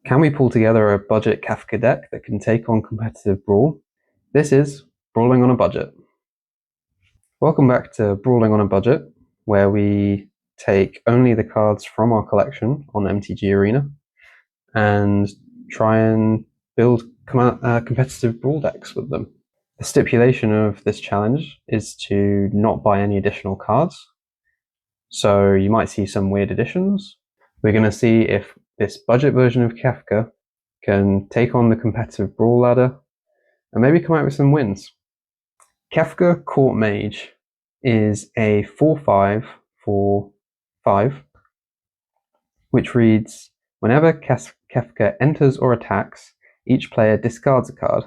Can we pull together a budget Kefka deck that can take on competitive Brawl? This is Brawling on a Budget. Welcome back to Brawling on a Budget, where we take only the cards from our collection on MTG Arena and try and build competitive Brawl decks with them. The stipulation of this challenge is to not buy any additional cards, so you might see some weird additions. We're going to see if this budget version of Kefka can take on the competitive Brawl ladder and maybe come out with some wins. Kefka Court Mage is a 4/5 for 5, which reads, whenever Kefka enters or attacks, each player discards a card.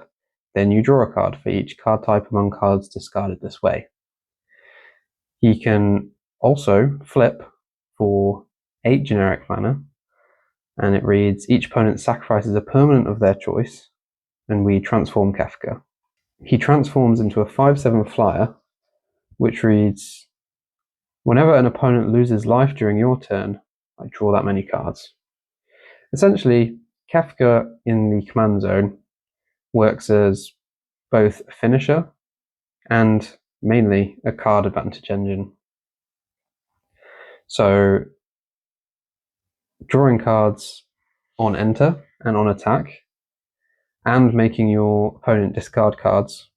Then you draw a card for each card type among cards discarded this way. He can also flip for 8 generic mana, and it reads, each opponent sacrifices a permanent of their choice, and we transform Kefka. He transforms into a 5/7 flyer, which reads, whenever an opponent loses life during your turn, I draw that many cards. Essentially, Kefka in the command zone works as both a finisher and mainly a card advantage engine. So drawing cards on enter and on attack, and making your opponent discard cards.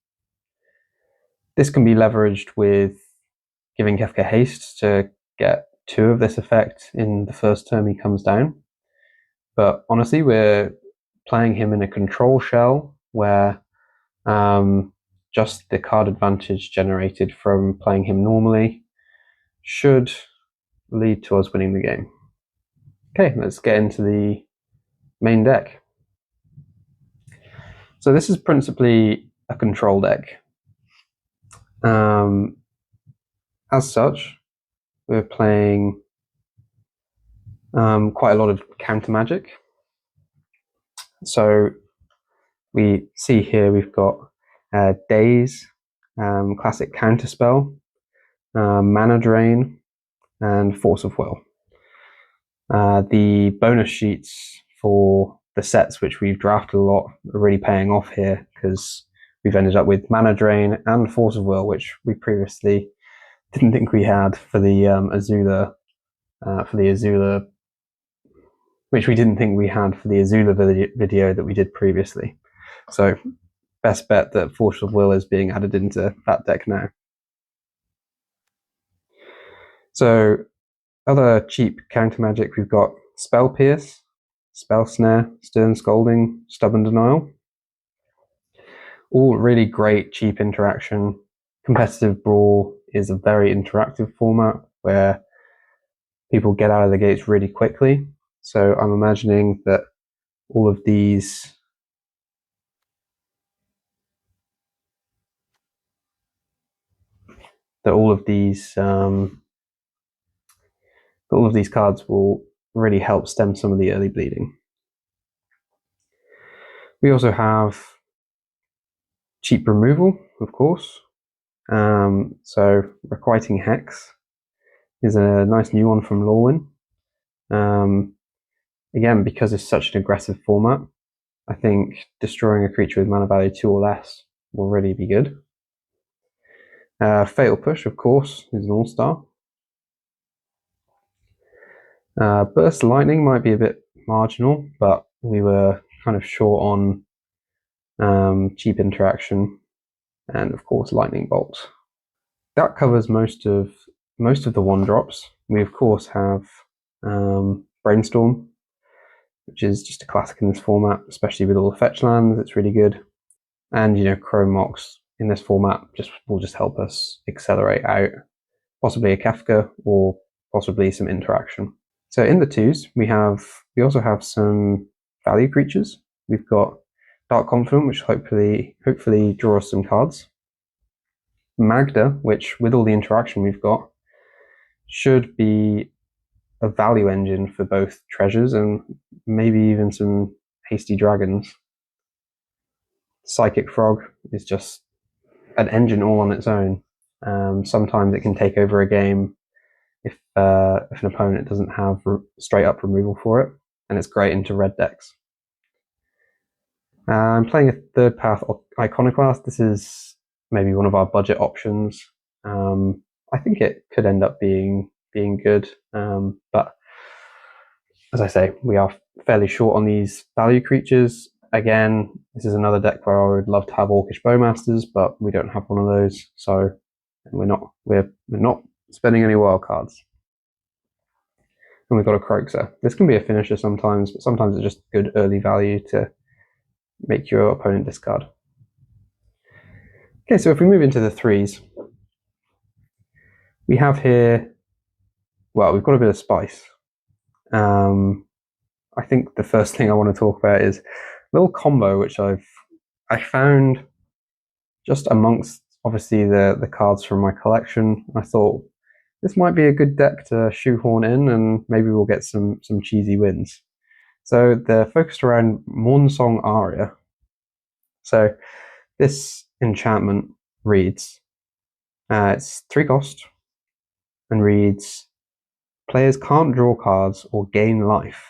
This can be leveraged with giving Kefka haste to get 2 of this effect in the first turn he comes down. But honestly, we're playing him in a control shell where just the card advantage generated from playing him normally should lead to us winning the game. Okay, let's get into the main deck. So this is principally a control deck. As such, we're playing quite a lot of counter magic. So we see here we've got Daze, classic counterspell, Mana Drain, and Force of Will. The bonus sheets for the sets which we've drafted a lot are really paying off here, because we've ended up with Mana Drain and Force of Will, which we previously didn't think we had for the Azula, which we didn't think we had for the Azula video that we did previously. So best bet that Force of Will is being added into that deck now. So other cheap counter magic, we've got Spell Pierce, Spell Snare, Stern Scolding, Stubborn Denial. All really great cheap interaction. Competitive Brawl is a very interactive format where people get out of the gates really quickly. So I'm imagining that all of these cards will really help stem some of the early bleeding. We also have cheap removal, of course. So Requiting Hex is a nice new one from Lorwyn. Again, because it's such an aggressive format, I think destroying a creature with mana value 2 or less will really be good. Fatal Push, of course, is an all-star. Burst Lightning might be a bit marginal, but we were kind of short on cheap interaction, and of course Lightning Bolt. That covers most of the 1-drops. We of course have Brainstorm, which is just a classic in this format, especially with all the fetch lands. It's really good. And Chrome Mox in this format will just help us accelerate out possibly a Kefka or possibly some interaction. So in the 2s, we also have some value creatures. We've got Dark Confidant, which hopefully draws some cards. Magda, which with all the interaction we've got, should be a value engine for both treasures and maybe even some hasty dragons. Psychic Frog is just an engine all on its own. Sometimes it can take over a game if an opponent doesn't have straight up removal for it, and it's great into red decks. I'm playing a third path Iconoclast. This is maybe one of our budget options. I think it could end up being good, but as I say, we are fairly short on these value creatures. Again, this is another deck where I would love to have Orcish Bowmasters, but we don't have one of those, so we're not spending any wild cards. And we've got a Croaxer. This can be a finisher sometimes, but sometimes it's just good early value to make your opponent discard. Okay, so if we move into the threes, we have here, well, we've got a bit of spice. I think the first thing I want to talk about is a little combo which I found just amongst obviously the cards from my collection. I thought this might be a good deck to shoehorn in, and maybe we'll get some cheesy wins. So they're focused around Mornsong Aria. So this enchantment reads, it's 3 cost, and reads, players can't draw cards or gain life.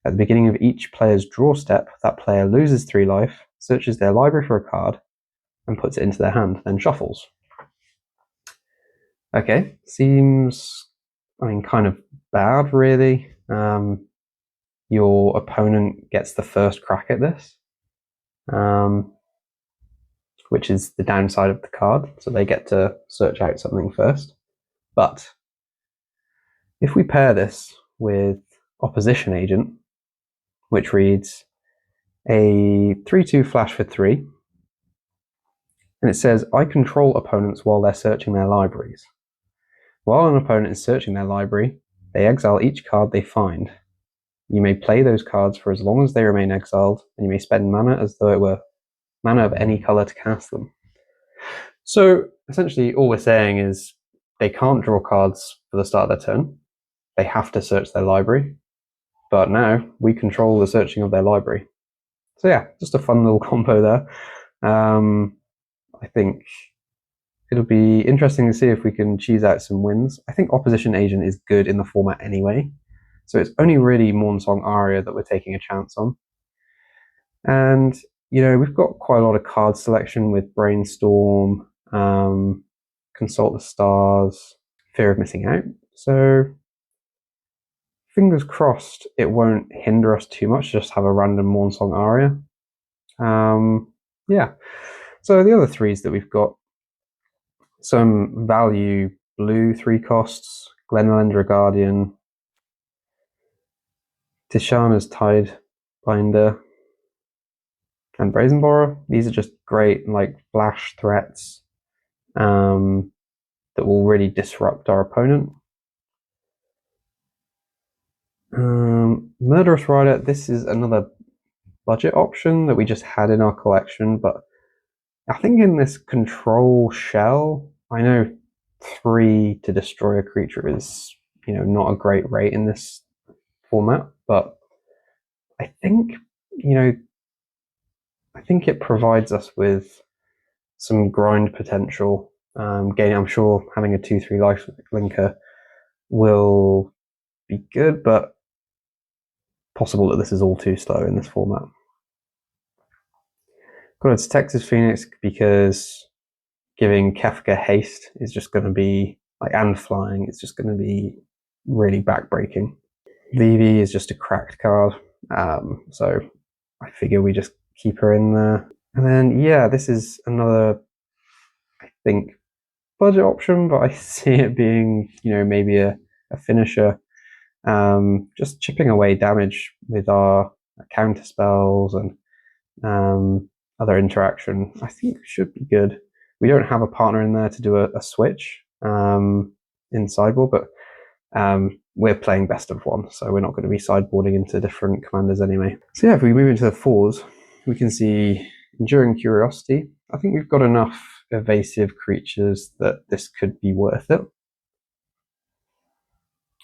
At the beginning of each player's draw step, that player loses 3 life, searches their library for a card, and puts it into their hand, then shuffles. Okay, seems, kind of bad, really. Your opponent gets the first crack at this, which is the downside of the card, so they get to search out something first. But if we pair this with Opposition Agent, which reads a 3/2 flash for 3, and it says, I control opponents while they're searching their libraries. While an opponent is searching their library, they exile each card they find. You may play those cards for as long as they remain exiled, and you may spend mana as though it were mana of any color to cast them. So essentially all we're saying is they can't draw cards for the start of their turn. They have to search their library. But now we control the searching of their library. So yeah, just a fun little combo there. I think it'll be interesting to see if we can cheese out some wins. I think Opposition Agent is good in the format anyway, so it's only really Mornsong Aria that we're taking a chance on. And, we've got quite a lot of card selection with Brainstorm, Consult the Stars, Fear of Missing Out. So fingers crossed it won't hinder us too much, just have a random Mornsong Aria. Yeah. So the other threes that we've got, some value blue 3 costs, Glenelendra Guardian, Tishana's Tidebinder, and Brazen Borer. These are just great flash threats that will really disrupt our opponent. Murderous Rider, this is another budget option that we just had in our collection, but I think in this control shell, I know 3 to destroy a creature is, not a great rate in this format, but I think, it provides us with some grind potential. I'm sure having a 2/3 life linker will be good, but possible that this is all too slow in this format. Got a Detective Phoenix because giving Kefka haste is just going to be, and flying, it's just going to be really backbreaking. Vivi is just a cracked card, so I figure we just keep her in there. And then, yeah, this is another, I think, budget option, but I see it being, maybe a finisher. Just chipping away damage with our counter spells and other interaction, I think should be good. We don't have a partner in there to do a switch in sideboard, but we're playing best of 1, so we're not going to be sideboarding into different commanders anyway. So yeah, if we move into the 4s, we can see Enduring Curiosity. I think we've got enough evasive creatures that this could be worth it.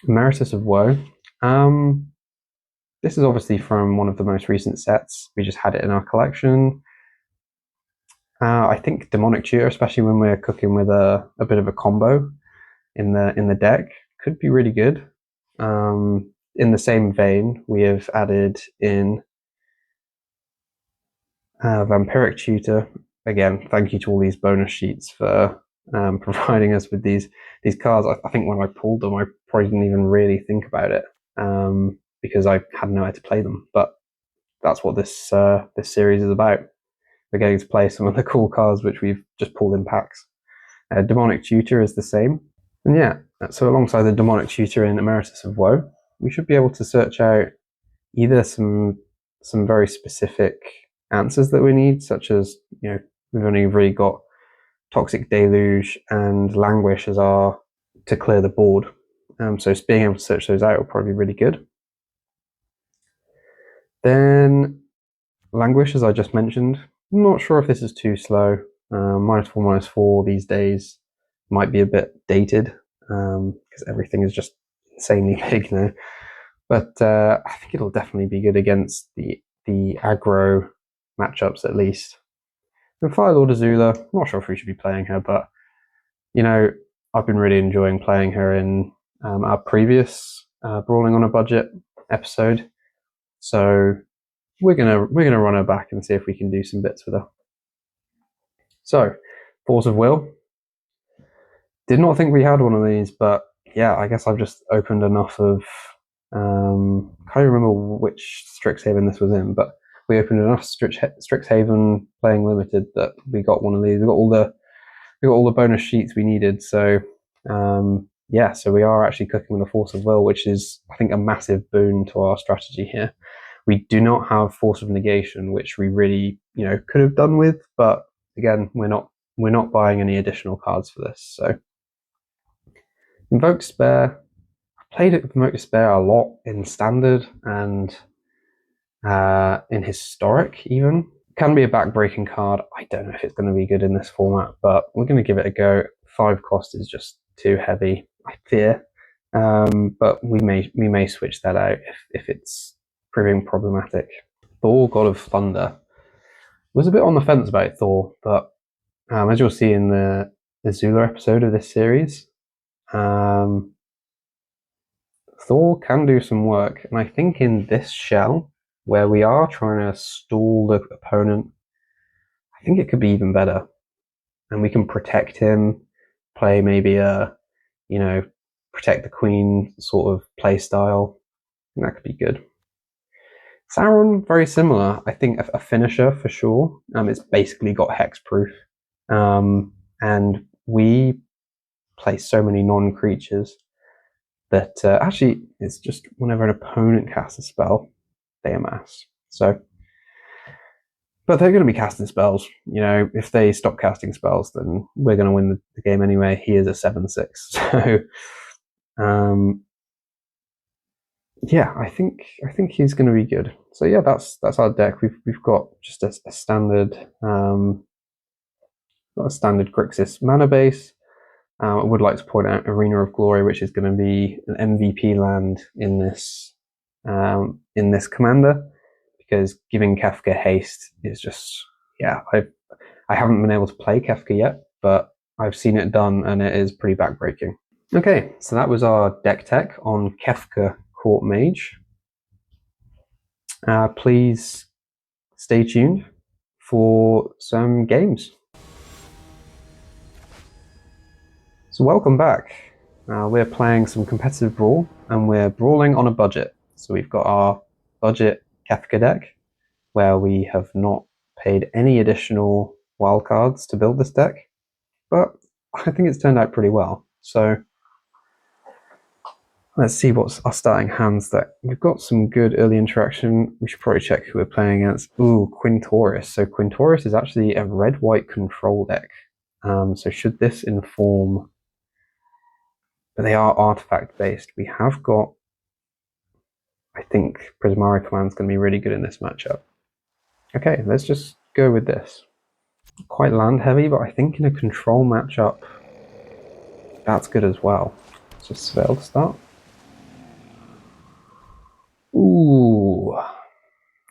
Emeritus of Woe. This is obviously from one of the most recent sets. We just had it in our collection. I think Demonic Tutor, especially when we're cooking with a bit of a combo in the deck, could be really good. In the same vein, we have added in Vampiric Tutor. Again, thank you to all these bonus sheets for providing us with these cards. I think when I pulled them, I probably didn't even really think about it because I had no way to play them. But that's what this series is about. We're getting to play some of the cool cards which we've just pulled in packs. Demonic Tutor is the same. And yeah, so alongside the Demonic Tutor in Emeritus of Woe, we should be able to search out either some very specific answers that we need, such as, you know, we've only really got Toxic Deluge and Languish as our to clear the board. So being able to search those out will probably be really good. Then Languish, as I just mentioned, I'm not sure if this is too slow. -4/-4 these days might be a bit dated because everything is just insanely big now. But I think it'll definitely be good against the aggro matchups at least. And Firelord Azula, I'm not sure if we should be playing her, but you know, I've been really enjoying playing her in our previous Brawling on a Budget episode. So we're gonna run her back and see if we can do some bits with her. So, Force of Will. Did not think we had one of these, but yeah, I guess I've just opened enough of can't remember which Strixhaven this was in, but we opened enough Strixhaven playing limited that we got one of these. We got all the bonus sheets we needed. So yeah, so we are actually cooking with the Force of Will, which is, I think, a massive boon to our strategy here. We do not have Force of Negation, which we really, you know, could have done with, but again, we're not buying any additional cards for this. So Invoke Despair. I played it with Invoke Despair a lot in Standard and in Historic even. Can be a backbreaking card. I don't know if it's going to be good in this format, but we're going to give it a go. 5 cost is just too heavy, I fear. But we may switch that out if it's proving problematic. Thor, God of Thunder. Was a bit on the fence about Thor, but as you'll see in the Zula episode of this series, Thor can do some work, and I think in this shell, where we are trying to stall the opponent, I think it could be even better. And we can protect him, play maybe a, you know, protect the queen sort of play style. I think that could be good. Sauron, very similar. I think a finisher for sure. It's basically got hexproof. And we play so many non-creatures that actually it's just whenever an opponent casts a spell, they amass. So, but they're going to be casting spells. You know, if they stop casting spells, then we're going to win the game anyway. He is a 7/6, so yeah, I think he's going to be good. So yeah, that's our deck. We've got just a standard Grixis mana base. I would like to point out Arena of Glory, which is going to be an MVP land in this commander, because giving Kefka haste is just, yeah, I haven't been able to play Kefka yet, but I've seen it done and it is pretty backbreaking. Okay, so that was our deck tech on Kefka Court Mage. Please stay tuned for some games. So welcome back. We're playing some Competitive Brawl and we're brawling on a budget. So we've got our budget Kefka deck where we have not paid any additional wildcards to build this deck, but I think it's turned out pretty well. So let's see what's our starting hands that we've got some good early interaction. We should probably check who we're playing against. Ooh, Quintorious. So Quintorious is actually a red-white control deck. So should this inform, but they are artifact based. We have got, I think Prismari Command is going to be really good in this matchup. Okay, let's just go with this. Quite land heavy, but I think in a control matchup, that's good as well. Let's just spell to start. Ooh,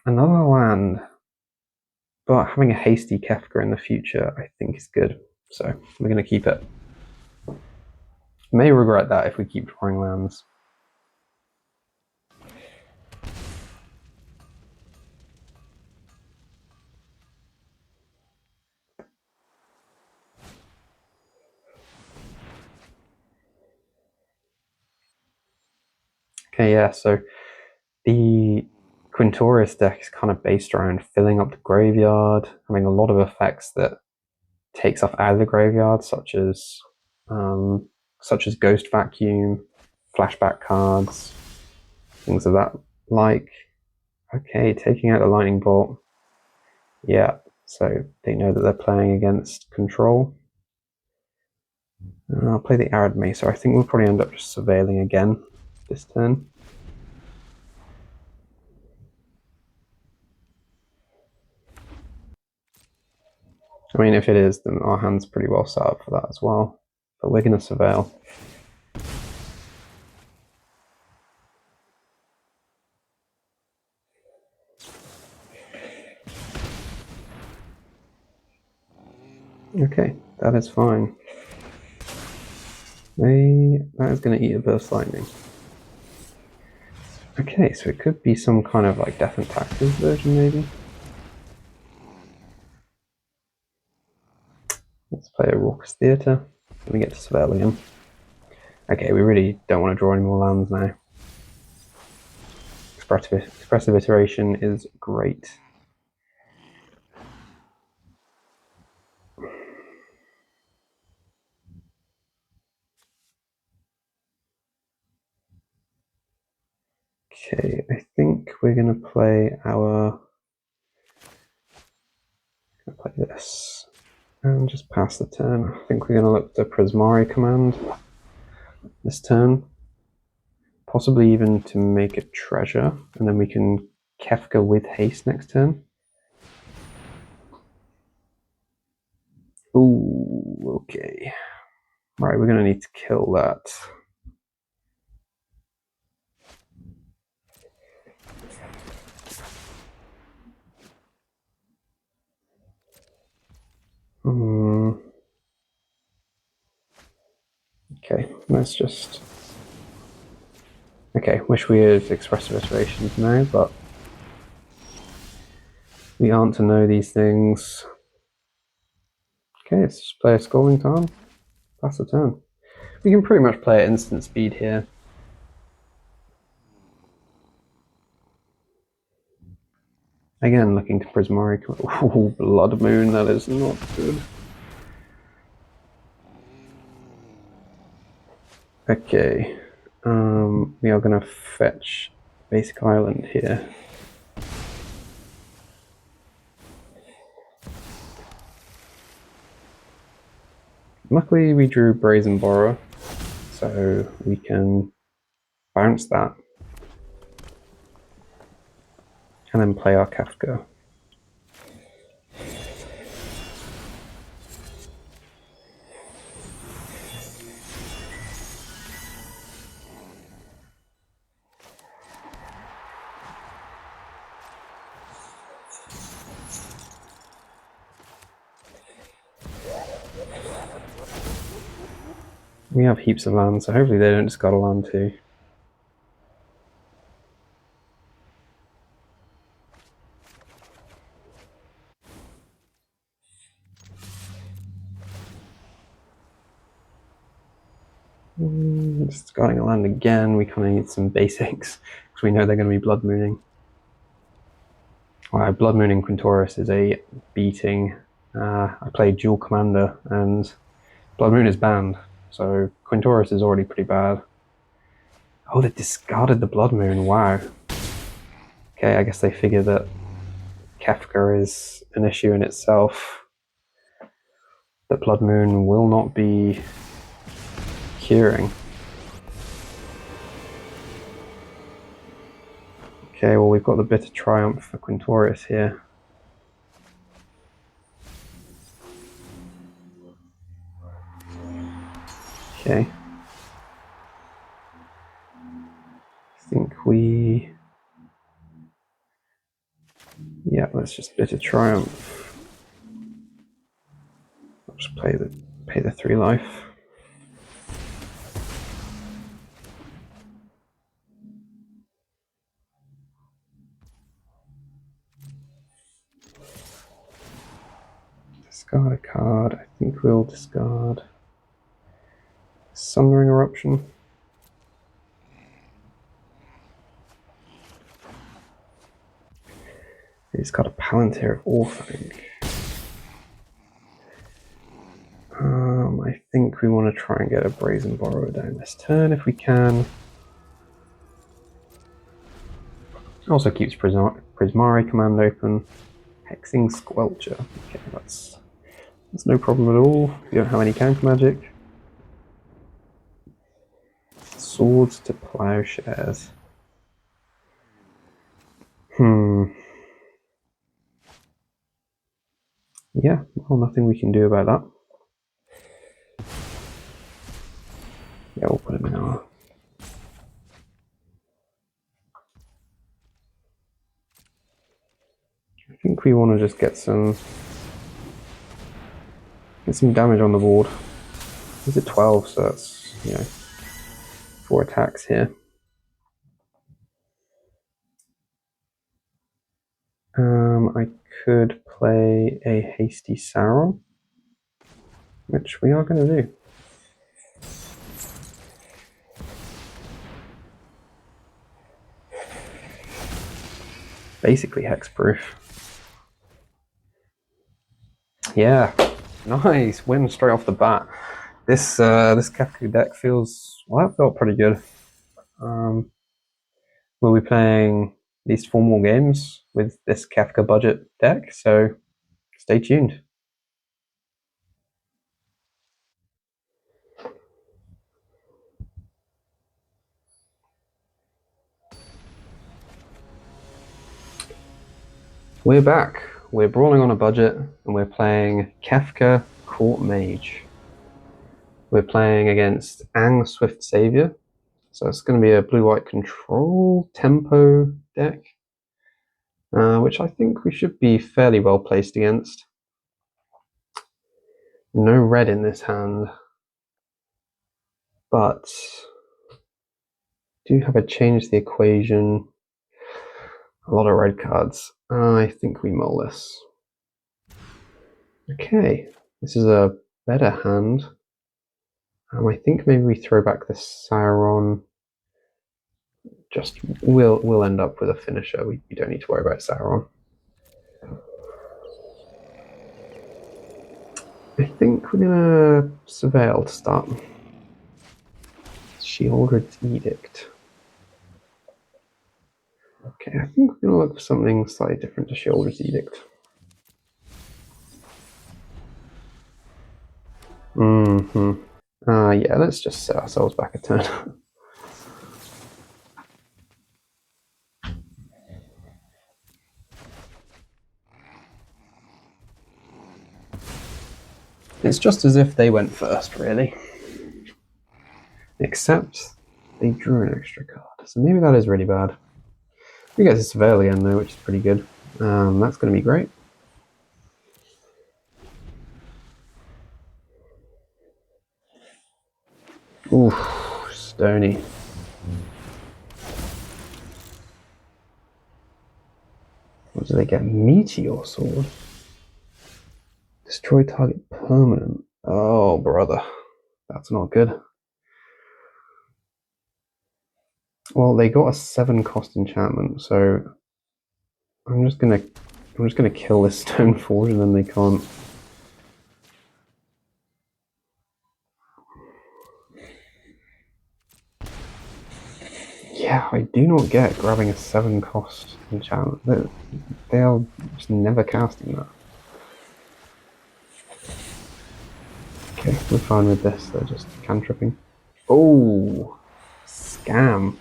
another land. But having a hasty Kefka in the future, I think is good. So we're going to keep it. May regret that if we keep drawing lands. Okay, yeah, so the Quintorious deck is kind of based around filling up the graveyard, having a lot of effects that take stuff out of the graveyard, such as Ghost Vacuum, flashback cards, things of that like. Okay, taking out the Lightning Bolt. Yeah, so they know that they're playing against Control. I'll play the Arid Mesa. I think we'll probably end up just surveilling again this turn. I mean, if it is, then our hand's pretty well set up for that as well. But we're going to surveil. Okay, that is fine. That is going to eat a Burst Lightning. Okay, so it could be some kind of like Death and Taxes version, maybe. Let's play a Raucous Theatre. Then we get to surveil again. Okay, we really don't want to draw any more lands now. Expressive Iteration is great. Okay, I think we're going to play this and just pass the turn. I think we're going to look at the Prismari command this turn, possibly even to make a treasure, and then we can Kefka with haste next turn. Ooh, okay. Right, we're going to need to kill that. Okay, let's just... Okay, wish we had expressive iterations now, but we aren't to know these things. Okay, let's just play a Scalding Tarn. Pass the turn. We can pretty much play at instant speed here. Again, looking to Prismari. Ooh, Blood Moon, that is not good. Okay, we are going to fetch Basic Island here. Luckily, we drew Brazen Borrower, so we can bounce that and then play our Kefka. We have heaps of land, so hopefully they don't discard a land too. Discarding a land again, we kind of need some basics, because we know they're going to be Blood Mooning. Alright, Blood Mooning Quintorious is a beating. I played Dual Commander, and Blood Moon is banned, so Quintorious is already pretty bad. Oh, they discarded the Blood Moon, wow. Okay, I guess they figure that Kefka is an issue in itself. That Blood Moon will not be curing. Okay, well we've got the Bitter Triumph for Quintorious here. Okay. I think we... Yeah, let's just Bitter Triumph. I'll just pay the 3 life. Discard a card. I think we'll discard Sundering Eruption. He's got a Palantir of Orphaning. I think we want to try and get a Brazen Borrower down this turn if we can. Also keeps Prismari command open. Hexing Squelcher. Okay, that's no problem at all. We don't have any counter magic. Swords to Plowshares. Yeah, well, nothing we can do about that. Yeah, we'll put him in our... I think we want to just get some damage on the board. He's at 12, so that's, 4 attacks here. I could play a Hasty Sauron, which we are going to do. Basically hexproof. Yeah, nice win straight off the bat. This Kefka deck feels, well, that felt pretty good. We'll be playing at least 4 more games with this Kefka budget deck, so stay tuned. We're back. We're brawling on a budget, and we're playing Kefka Court Mage. We're playing against Aang Swift Savior, so it's going to be a blue-white control tempo deck, which I think we should be fairly well placed against. No red in this hand, but do have a change the equation. A lot of red cards. I think we mull this. Okay, this is a better hand. I think maybe we throw back the Sauron. Just we'll end up with a finisher. We don't need to worry about Sauron. I think we're gonna Surveil to start. Sheoldred's Edict. Okay, I think we're gonna look for something slightly different to Sheoldred's Edict. Yeah, let's just set ourselves back a turn. It's just as if they went first, really. Except they drew an extra card, so maybe that is really bad. We get to Surveil again though, which is pretty good. That's going to be great. Oof, Stony. What do they get? Meteor Sword? Destroy target permanent. Oh, brother. That's not good. Well, they got a 7-cost enchantment, so I'm just gonna kill this Stoneforge and then they can't. Yeah, I do not get grabbing a 7-cost enchantment. They are just never casting that. Okay, we're fine with this. They're just cantripping. Oh, scam.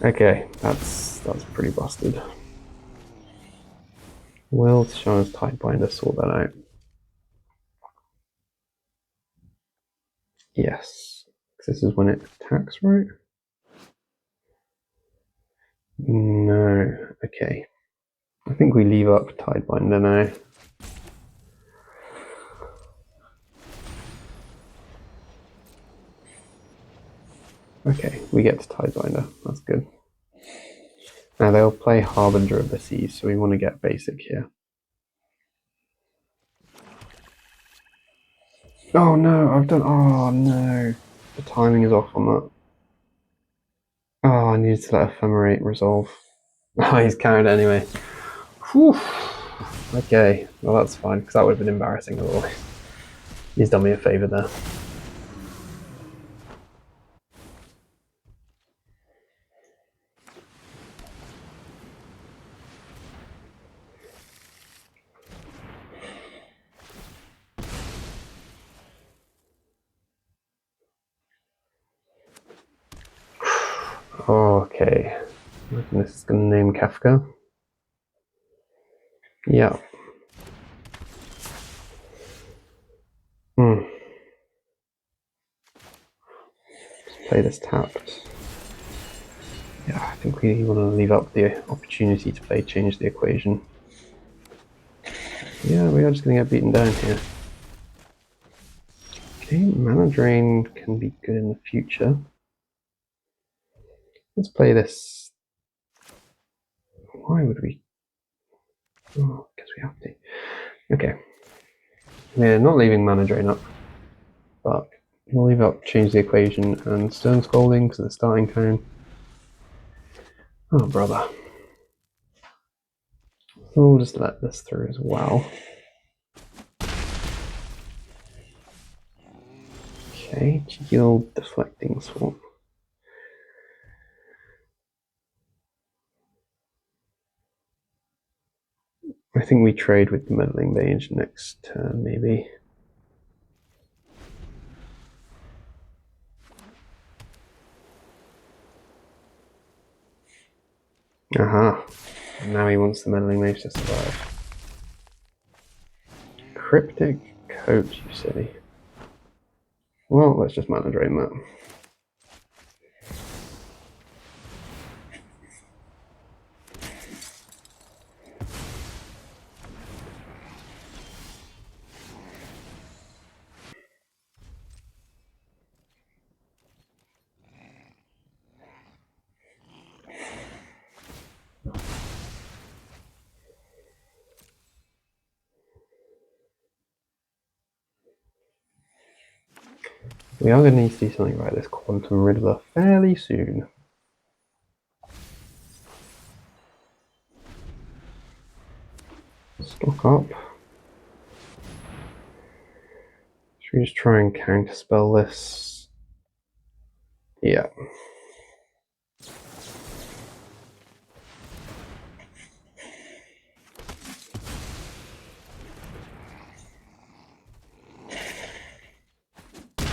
Okay, that's pretty busted. Will Shon's Tidebinder sort that out? Yes, this is when it attacks, right? No. Okay. I think we leave up Tidebinder now. Okay, we get to Tidebinder. That's good. Now they'll play Harbinger of the Seas, so we want to get basic here. Oh no, oh no. The timing is off on that. Oh, I needed to let Ephemerate resolve. Oh, he's carried it anyway. Whew. Okay, well that's fine, because that would have been embarrassing otherwise. He's done me a favour there. Okay, I reckon this is going to name Kefka. Yeah. Let's play this tapped. Yeah, I think we want to leave up the opportunity to play Change the Equation. Yeah, we are just going to get beaten down here. Okay, Mana Drain can be good in the future. Let's play this. Why would we? Oh, because we have to. Okay. We're not leaving Mana Drain up, but we'll leave up Change the Equation and Stone Scalding because of the starting tone. Oh, brother. So we'll just let this through as well. Okay, cheeky little deflecting swap. I think we trade with the Meddling Mage next turn, maybe. Aha. Now he wants the Meddling Mage to survive. Cryptic Coat, you say? Well, let's just Mana Drain that. We are going to need to do something about this Quantum Riddler fairly soon. Stock up. Should we just try and counterspell this? Yeah.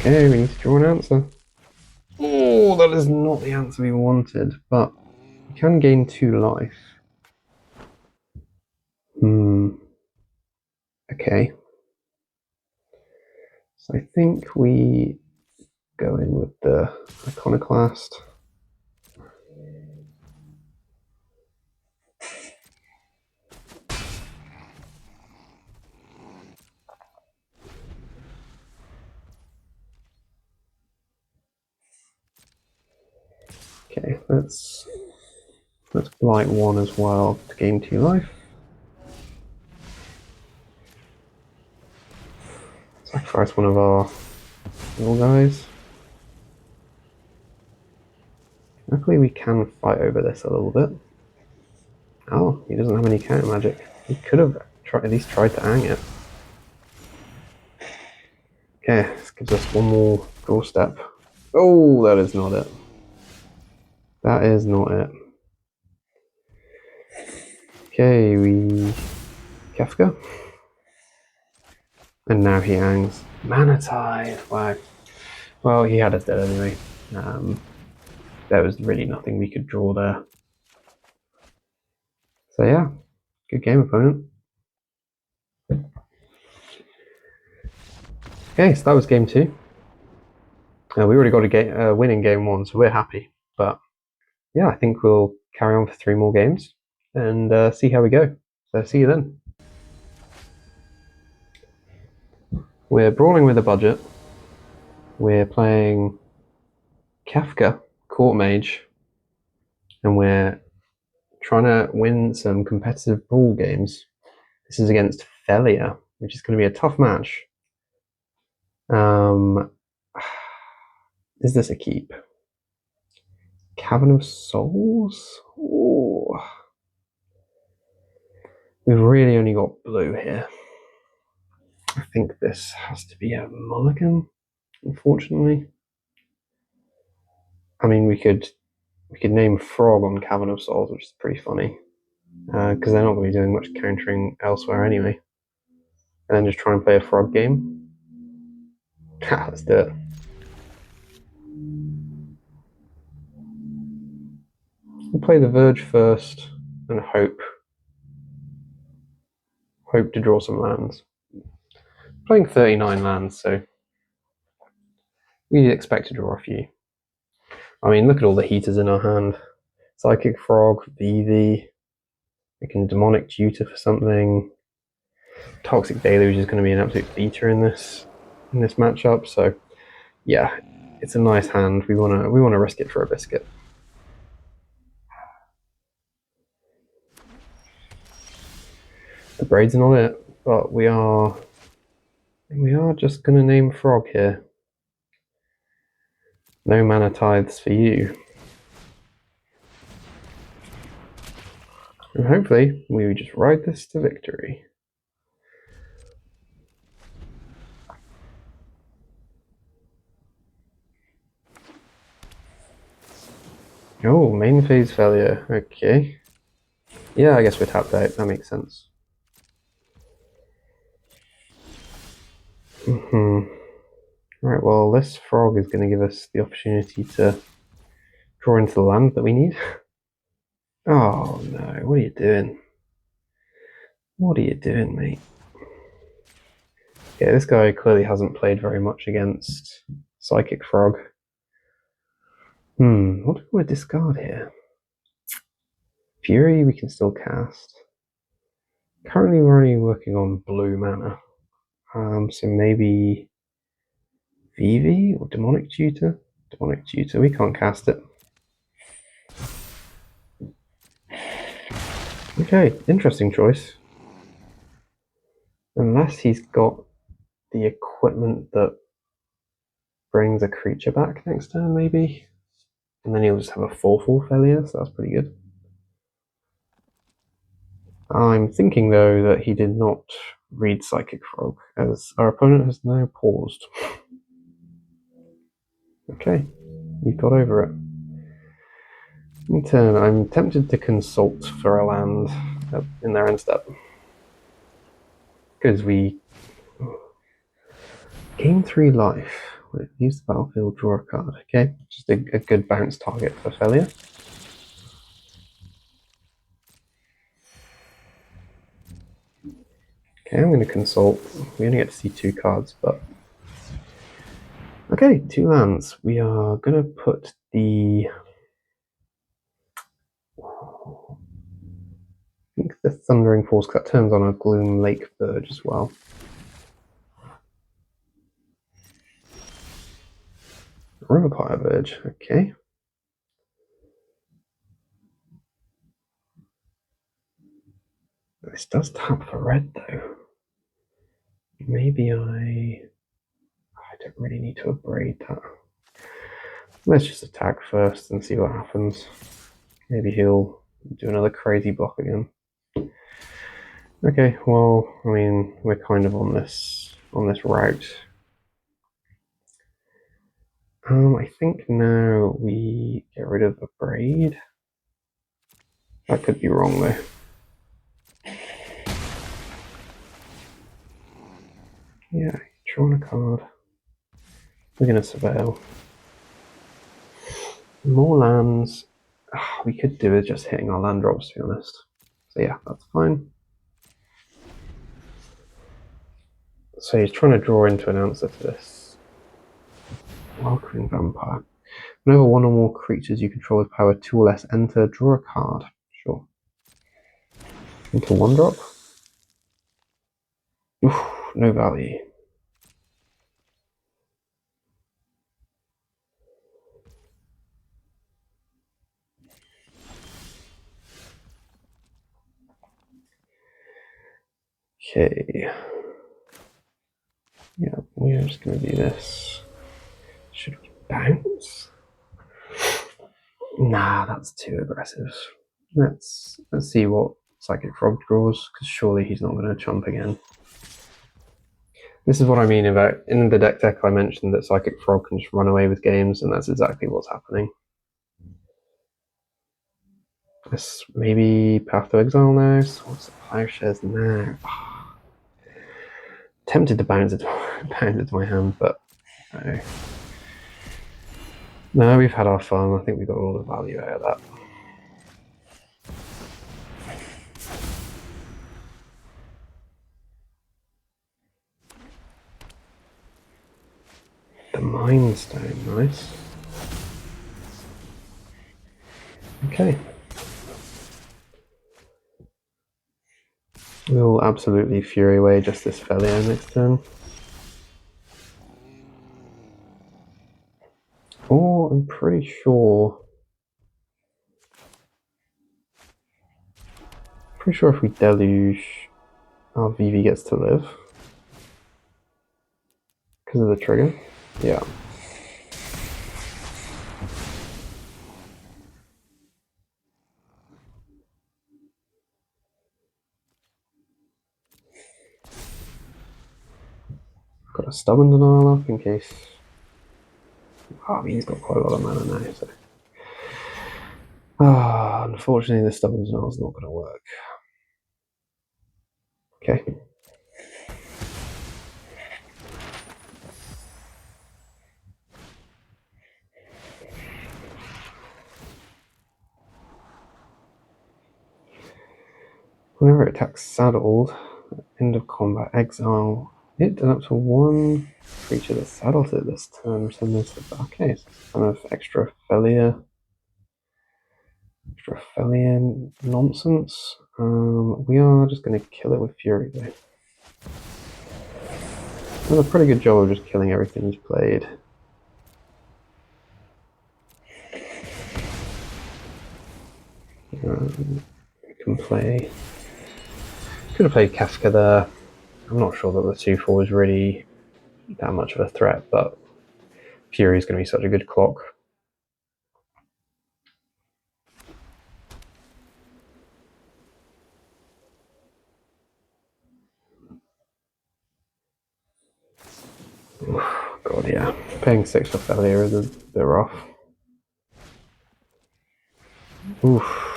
Okay, we need to draw an answer. Oh, that is not the answer we wanted, but we can gain 2 life. Okay. So I think we go in with the Iconoclast. Okay, let's blight 1 as well to gain 2 life. Sacrifice one of our little guys. Luckily we can fight over this a little bit. Oh, he doesn't have any counter magic. He could have at least tried to Aang it. Okay, this gives us one more draw step. Oh, that is not it. That is not it. Okay, we Kefka. And now he Aang's Mana Tide. Wow. Well, he had us dead anyway. There was really nothing we could draw there. So yeah, good game, opponent. Okay, so that was game 2. We already got a win in game 1, so we're happy. But yeah, I think we'll carry on for 3 more games and see how we go. So see you then. We're brawling with a budget. We're playing Kefka, Court Mage, and we're trying to win some competitive brawl games. This is against Phelia, which is going to be a tough match. Is this a keep? Cavern of Souls? Ooh. We've really only got blue here. I think this has to be a mulligan, unfortunately. I mean, we could name Frog on Cavern of Souls, which is pretty funny, because they're not going to be doing much countering elsewhere anyway. And then just try and play a Frog game. Let's do it. We'll play the Verge first and hope to draw some lands. Playing 39 lands, so we expect to draw a few. I mean, look at all the heaters in our hand. Psychic Frog, VV. We can Demonic Tutor for something. Toxic Deluge is going to be an absolute beater in this matchup. So, yeah, it's a nice hand. We want to risk it for a biscuit. The Braid's not it, but we are just going to name Frog here. No mana tithes for you. And hopefully we just ride this to victory. Oh, main phase Phelia. Okay. Yeah, I guess we're tapped out. That makes sense. Right, well, this Frog is going to give us the opportunity to draw into the land that we need. Oh no, what are you doing? What are you doing, mate? Yeah, this guy clearly hasn't played very much against Psychic Frog. What do we want to discard here? Fury we can still cast. Currently we're only working on blue mana. So maybe VV or Demonic Tutor? Demonic Tutor, we can't cast it. Okay, interesting choice. Unless he's got the equipment that brings a creature back next turn, maybe. And then he'll just have a 4/4 failure, so that's pretty good. I'm thinking, though, that he did not read Psychic Frog, as our opponent has now paused. Okay, he got over it. In turn, I'm tempted to consult for a land in their end step. Because we gain 3 life. Use the battlefield, draw a card. Okay, just a good bounce target for Phelia. Okay, I'm going to consult. We only get to see 2 cards, but... Okay, 2 lands. We are going to put the... I think the Thundering Force cut turns on a Gloom Lake Verge as well. Riverfire Verge, okay. This does tap for red, though. Maybe I don't really need to abrade that. Let's just attack first and see what happens. Maybe he'll do another crazy block again. Okay, well, I mean, we're kind of on this route. I think now we get rid of abrade. That could be wrong, though. Yeah, drawing a card. We're going to surveil. More lands. We could do it just hitting our land drops, to be honest. So yeah, that's fine. So he's trying to draw into an answer to this. Welcoming Vampire. Whenever one or more creatures you control with power 2 or less enter, draw a card. Sure. Into 1-drop. Oof, no value. Okay. Yeah, we're just going to do this. Should we bounce? Nah, that's too aggressive. Let's see what Psychic Frog draws, because surely he's not going to chump again. This is what I mean about, in the deck I mentioned that Psychic Frog can just run away with games, and that's exactly what's happening. This maybe Path to Exile now, Swords of Plowshares now. Oh. Tempted to bounce it to my hand, but no. No, we've had our fun. I think we got all the value out of that. The Mind Stone, nice. Okay. We'll absolutely Fury away just this Phelia next turn. Or I'm pretty sure if we Deluge, our Vivi gets to live. Because of the trigger. Yeah. Got a Stubborn Denial up in case. Oh, I mean, he's got quite a lot of mana now, so. Unfortunately, the Stubborn Denial is not going to work. Okay. Whenever it attacks saddled, end of combat, exile. It does up to one creature that's saddled it this turn. Okay, so it's kind of extra Phelia nonsense. We are just going to kill it with Fury though. Does a pretty good job of just killing everything he's played. We can play. Could have played Kefka there. I'm not sure that the 2/4 is really that much of a threat, but Fury is going to be such a good clock. God, yeah. Paying 6 for Phelia is a bit rough. Oof.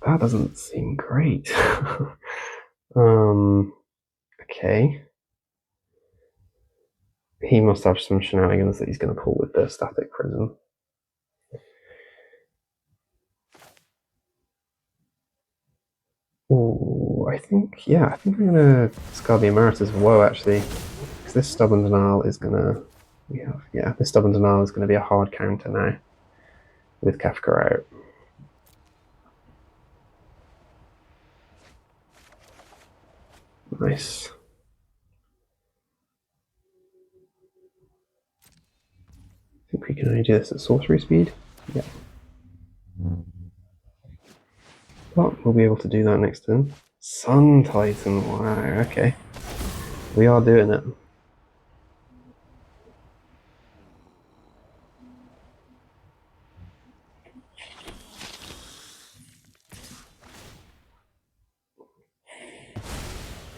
That doesn't seem great. Okay. He must have some shenanigans that he's going to pull with the Static Prison. Oh, I think I'm going to discard the Emeritus of Woe, actually. Because this Stubborn Denial is going to... this Stubborn Denial is going to be a hard counter now. With Kefka out. Nice. I think we can only do this at sorcery speed. Yeah. But we'll be able to do that next turn. Sun Titan, wow, okay. We are doing it.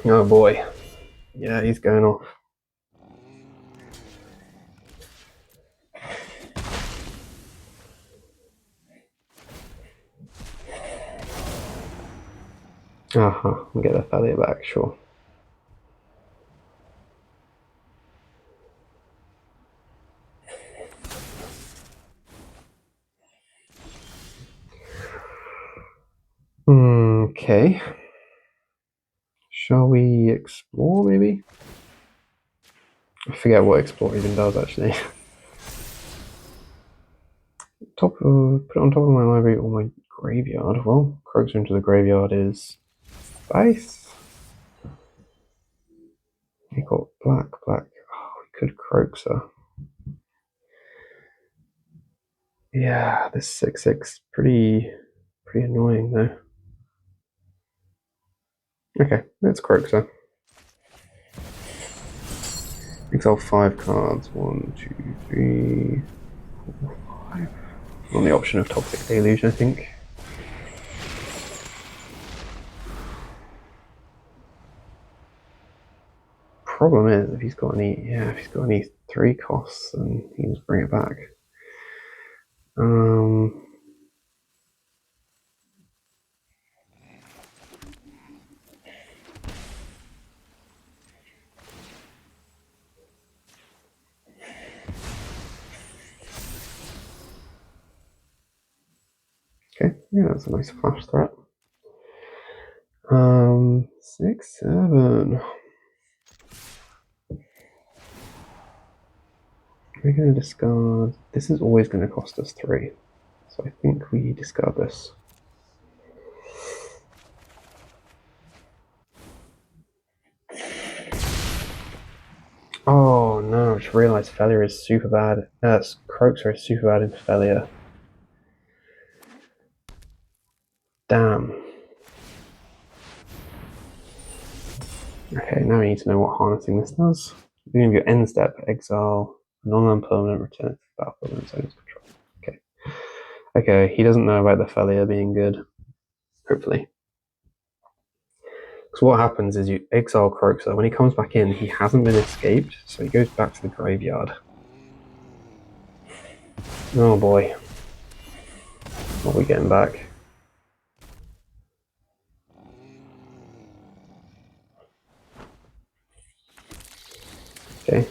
Oh boy. Yeah, he's going off. We'll get the Phelia back, sure. Okay. Shall we explore, maybe? I forget what explore even does, actually. Put it on top of my library or my graveyard. Well, Croaks into the graveyard is space. We got black. Oh, we could Croaks her. Yeah, this 6/6 pretty annoying though. Okay, let's Croaks her. Exile 5 cards. 1, 2, 3, 4, 5. On the option of Toxic Deluge, I think. Problem is, if he's got any 3 costs, then he can just bring it back. Okay, yeah, that's a nice flash threat. 6, 7. We're going to discard. This is always going to cost us 3, so I think we discard this. Oh no, I just realised Phelia is super bad. Croaks are super bad in Phelia. Damn. Okay, now we need to know what harnessing this does. Beginning of your end step, exile non-permanent, return it to the battlefield and its owner's control. Okay. Okay, he doesn't know about the Phelia being good. Hopefully. Because what happens is you exile Croaks, so when he comes back in, he hasn't been escaped, so he goes back to the graveyard. Oh boy. What are we getting back? Okay.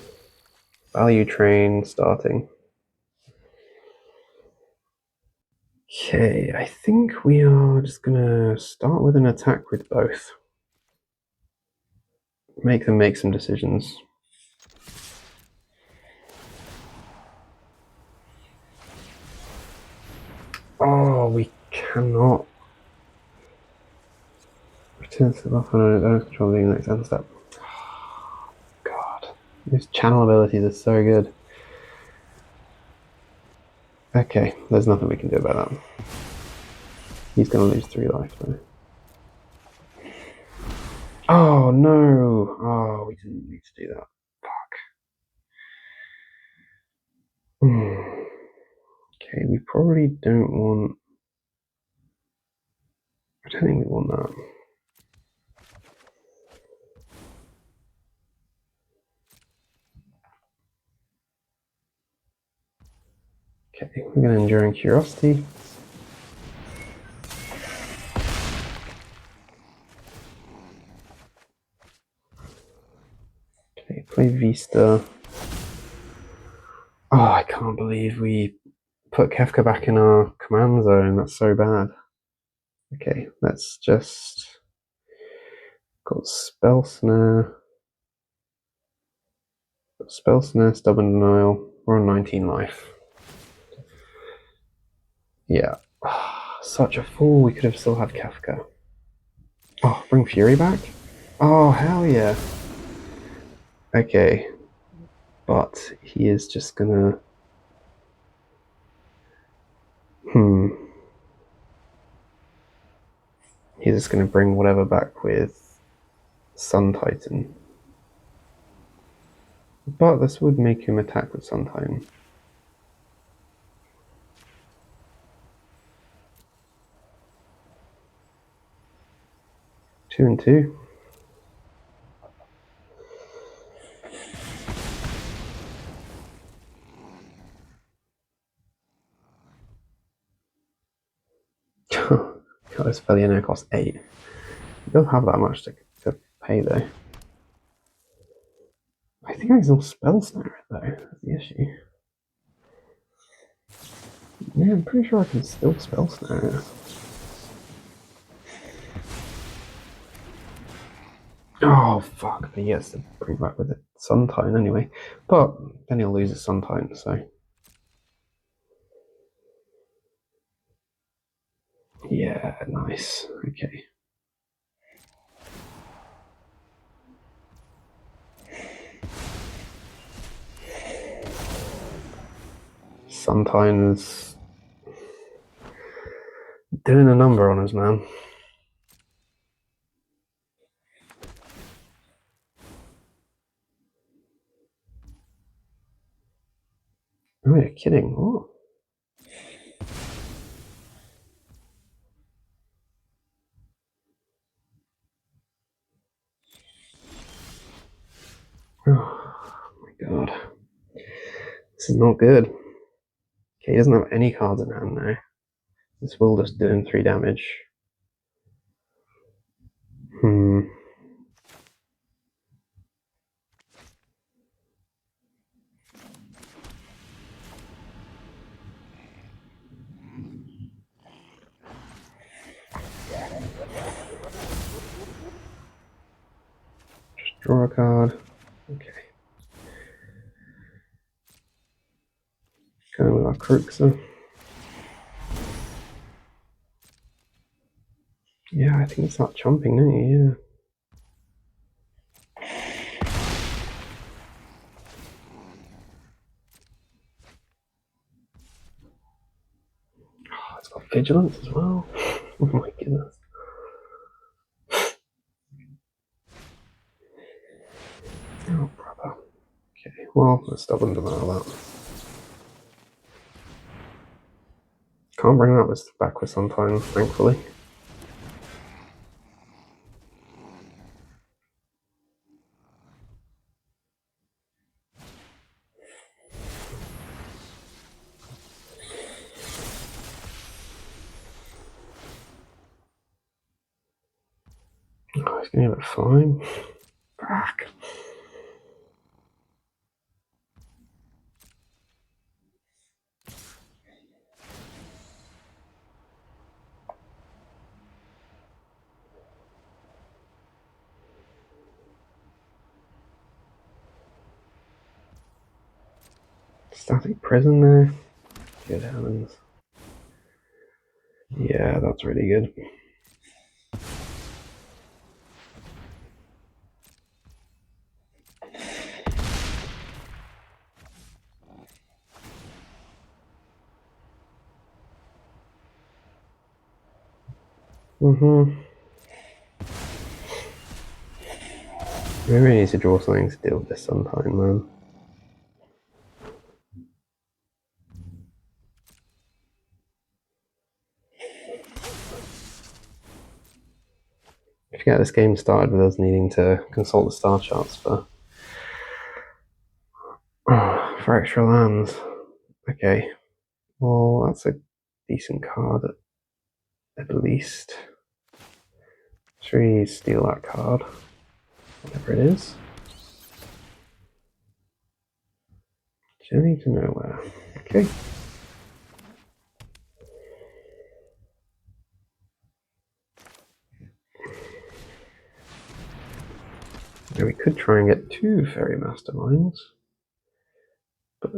Value train starting. Okay, I think we are just gonna start with an attack with both. Make them make some decisions. Oh, we cannot. Return to the buffer and don't control the next end step. God, these channel abilities are so good. Okay, there's nothing we can do about that. He's gonna lose 3 life though. Oh no! Oh, we didn't need to do that. Fuck. Okay, we probably don't want. I don't think we want that. Okay, we're gonna Enduring Curiosity. Okay, play Vista. Oh, I can't believe we put Kefka back in our command zone. That's so bad. Okay, let's just... Got Spell Snare. Spell Snare, Stubborn Denial. We're on 19 life. Yeah. Such a fool. We could have still had Kefka. Oh, bring Fury back? Oh, hell yeah. Okay. But he is just gonna... He's just gonna bring whatever back with Sun Titan. But this would make him attack with Sun Titan. Two and two. God, this Phelia now costs 8. He doesn't have that much to pay though. I think I can still Spell Snare it though, that's the issue. Yeah, I'm pretty sure I can still Spell Snare it. Oh fuck, but he gets to bring back with it Sun Titan anyway. But then he'll lose his Sun Titan, so. Yeah, nice. Okay. Sun Titan's doing a number on us, man. Oh, you're kidding. Oh. This is not good. Okay, he doesn't have any cards in hand now. This will just do him 3 damage. Just draw a card. Okay. Going with our Crooksor. Yeah, I think it's that chomping, don't you? Yeah. Oh, it's got Vigilance as well. Oh my goodness. Oh, brother. Okay, well, let's stubborn denial that. Can't bring that list back with some time, thankfully. Oh, he's gonna have it fine. Fuck. Static Prison there. Good heavens. Yeah, that's really good. We really need to draw something to deal with this sometime, man. I forget this game started with us needing to consult the star charts for extra lands. Okay, well, that's a decent card at least. Should we steal that card? Whatever it is. Journey to Nowhere. Okay. Now we could try and get 2 Fairy Masterminds, but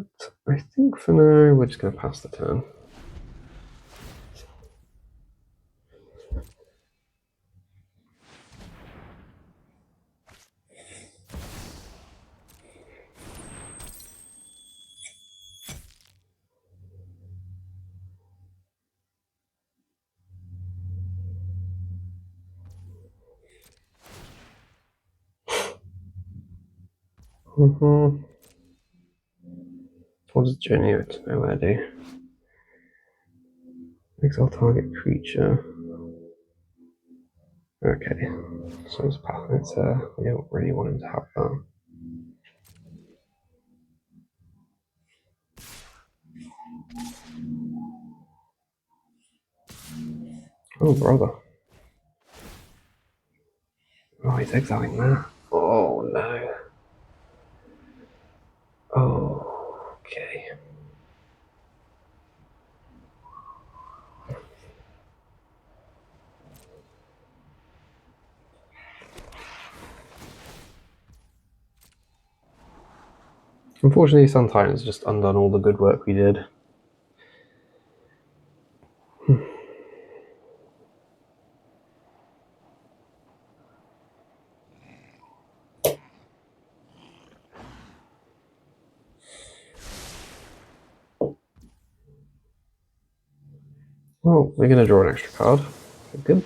I think for now we're just going to pass the turn. What does Journey to Nowhere do? Exile target creature. Okay, so it's we don't really want him to have that. Oh, brother. Oh, he's exiling that. Oh, no. Oh, okay. Unfortunately, Sun Titan has just undone all the good work we did. Well, we're going to draw an extra card. Good.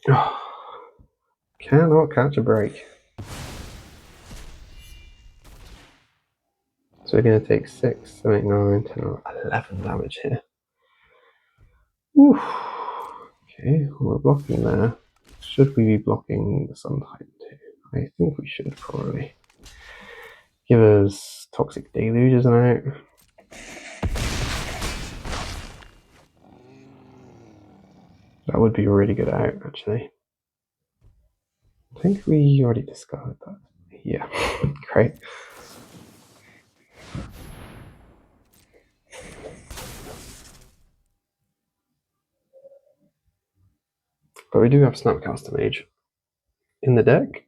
Oh, cannot catch a break. So we're going to take 6, 7, 8, 9, 10, 11 damage here. Oof. Okay, we're blocking there. Should we be blocking the Sun Titan too? I think we should probably. Give us Toxic Deluge as an out. That would be a really good out, actually. I think we already discarded that. Yeah, great. But we do have Snapcaster Mage in the deck.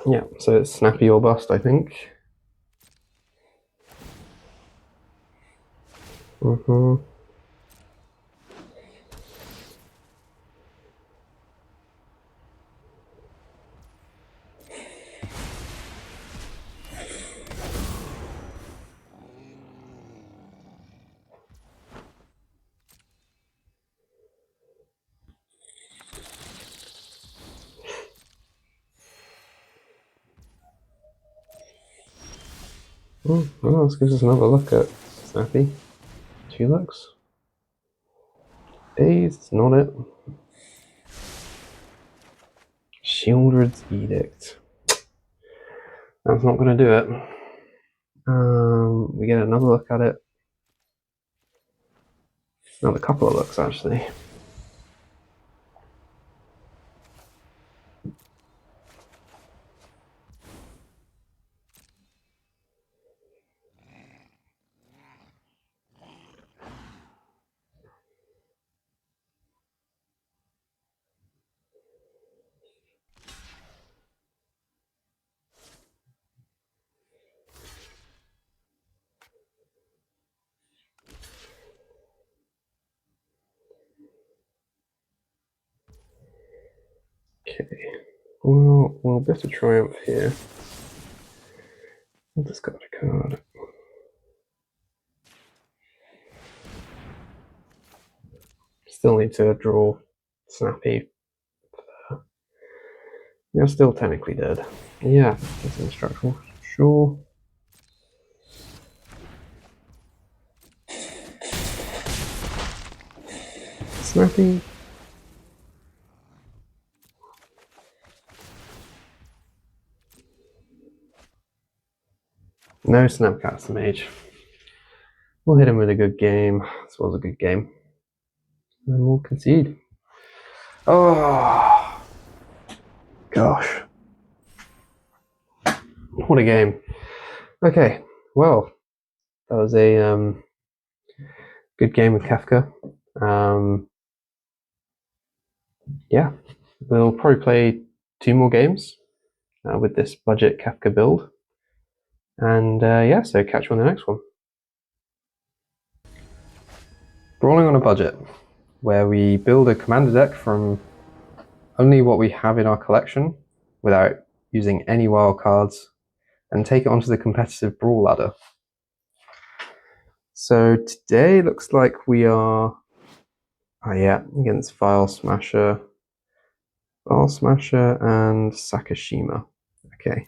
Yeah, so it's Snappy or Bust, I think. Well, this gives us another look at Snappy. 2 looks. Days, it's not it. Shieldred's Edict. That's not going to do it. We get another look at it. Another couple of looks, actually. Okay. Well, we'll bit of Triumph here. We'll discard a card. Still need to draw Snappy. You're still technically dead. Yeah, that's instructional. Sure. Snappy. No Snapcaster Mage. We'll hit him with a good game. This was a good game. And then we'll concede. Oh, gosh. What a game. Okay, well, that was a good game with Kefka. Yeah, we'll probably play 2 more games with this budget Kefka build. And yeah, so catch you on the next one. Brawling on a budget, where we build a commander deck from only what we have in our collection without using any wild cards and take it onto the competitive brawl ladder. So today looks like we are, against File Smasher and Sakashima. Okay,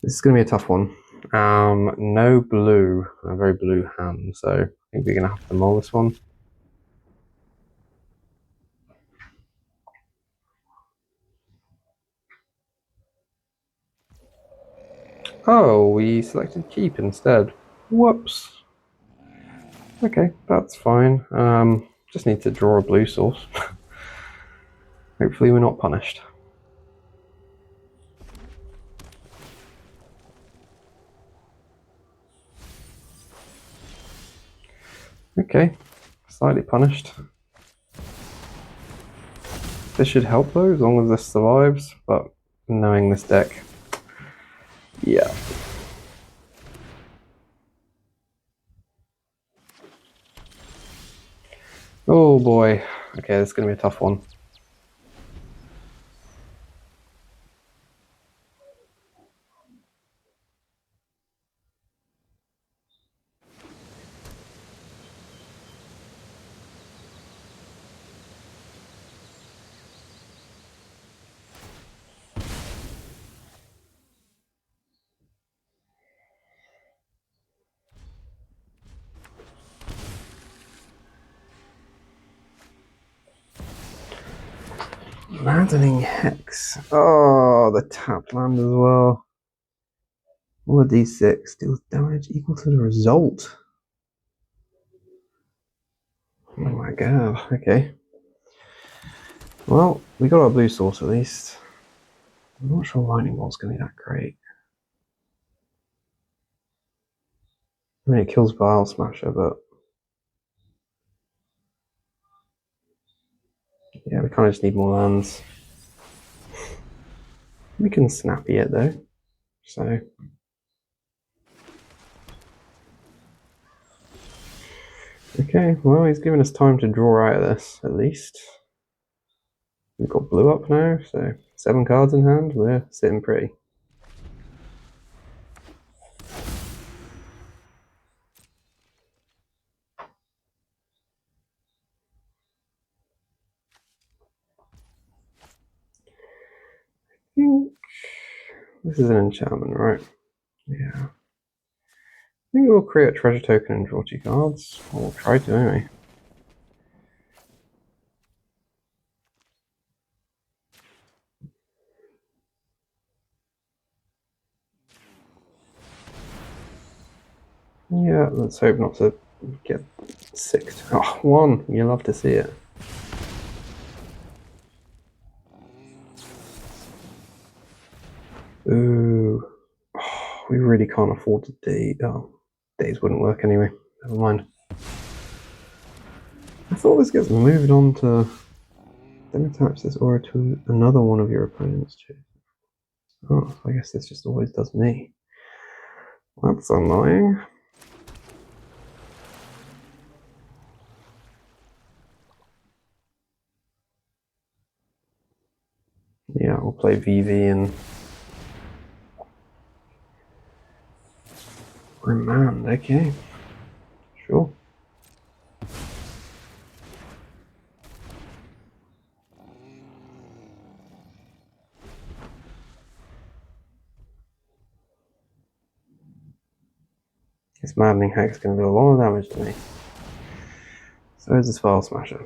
this is going to be a tough one. No blue, a very blue hand, so I think we're going to have to mull this one. Oh, we selected keep instead. Whoops. Okay, that's fine. Just need to draw a blue source. Hopefully we're not punished. Okay, slightly punished. This should help though, as long as this survives, but knowing this deck, yeah. Oh boy. Okay, this is going to be a tough one. Maddening Hex. Oh, the tap land as well. All a d6 deals damage equal to the result. Oh my god, okay. Well, we got our blue source at least. I'm not sure Lightning Bolt's going to be that great. I mean, it kills Vile Smasher, but yeah, we kind of just need more lands. We can snappy it though, so. Okay, well, he's given us time to draw out of this, at least. We've got blue up now, so 7 cards in hand, we're sitting pretty. I think this is an enchantment, right? Yeah. I think we'll create a treasure token and draw 2 cards. Or we'll try to anyway. Yeah, let's hope not to get 6. Oh, 1! You love to see it. Ooh. Oh, we really can't afford to date. Oh, days wouldn't work anyway. Never mind. I thought this gets moved on to. Then attach this aura to another one of your opponent's too. Oh, so I guess this just always does me. That's annoying. Yeah, we'll play VV and Remand, okay. Sure. This Maddening Hack's going to do a lot of damage to me. So is this File Smasher.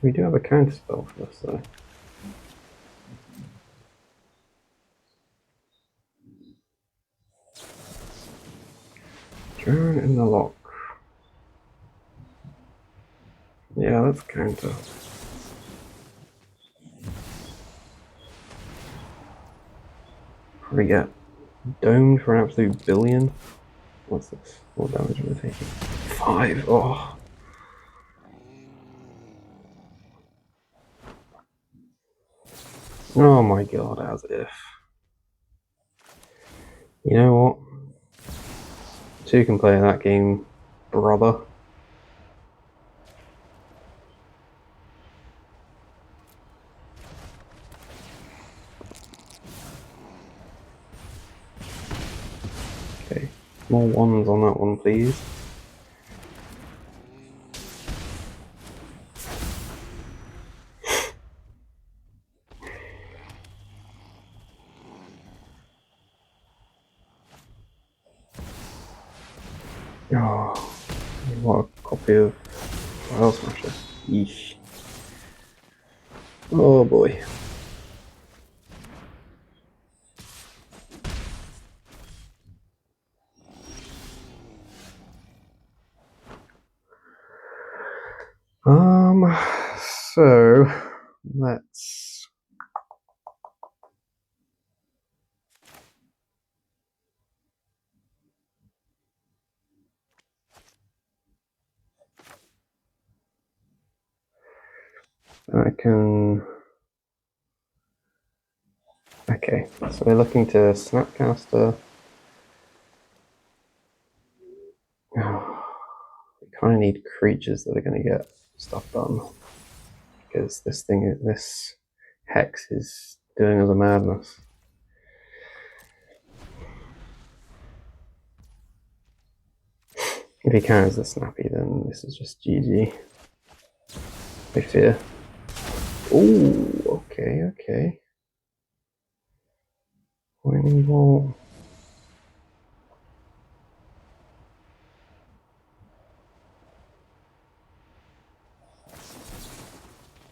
We do have a counter spell for this though. Turn in the lock. Yeah, let's counter. Probably get domed for an absolute billion. What's this? What damage am I taking? 5. Oh. Oh my god, as if. You know what? 2 can play that game, brother. Okay, more 1s on that one, please. Oh, what a copy of File Smasher. Yeesh. Oh boy. So let's I can okay, so we're looking to Snapcaster. Oh, we kind of need creatures that are going to get stuff done because this Hex is doing us a madness. If he carries the snappy, then this is just GG. I fear. Ooh, okay. Lightning bolt.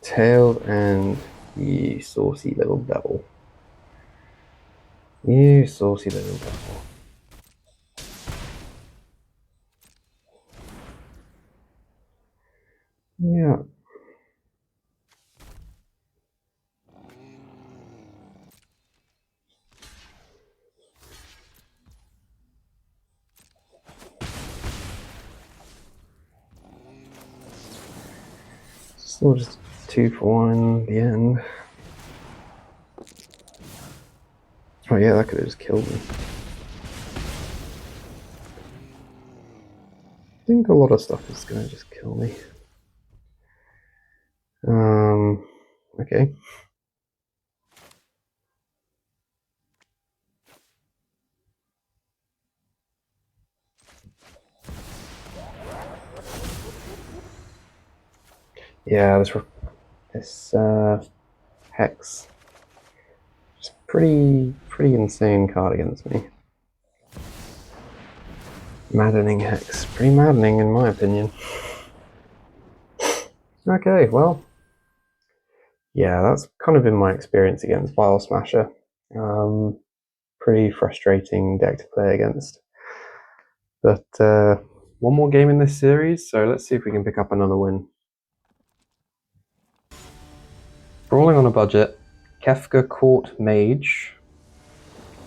Tail and you saucy little devil. You saucy little devil. Yeah. Still just 2 for 1 in the end. Oh yeah, that could have just killed me. I think a lot of stuff is gonna just kill me. Okay. Yeah, this Hex is pretty insane card against me. Maddening Hex. Pretty maddening in my opinion. Okay, well. Yeah, that's kind of been my experience against Bile Smasher. Pretty frustrating deck to play against. But one more game in this series, so let's see if we can pick up another win. Brawling on a budget, Kefka Court Mage.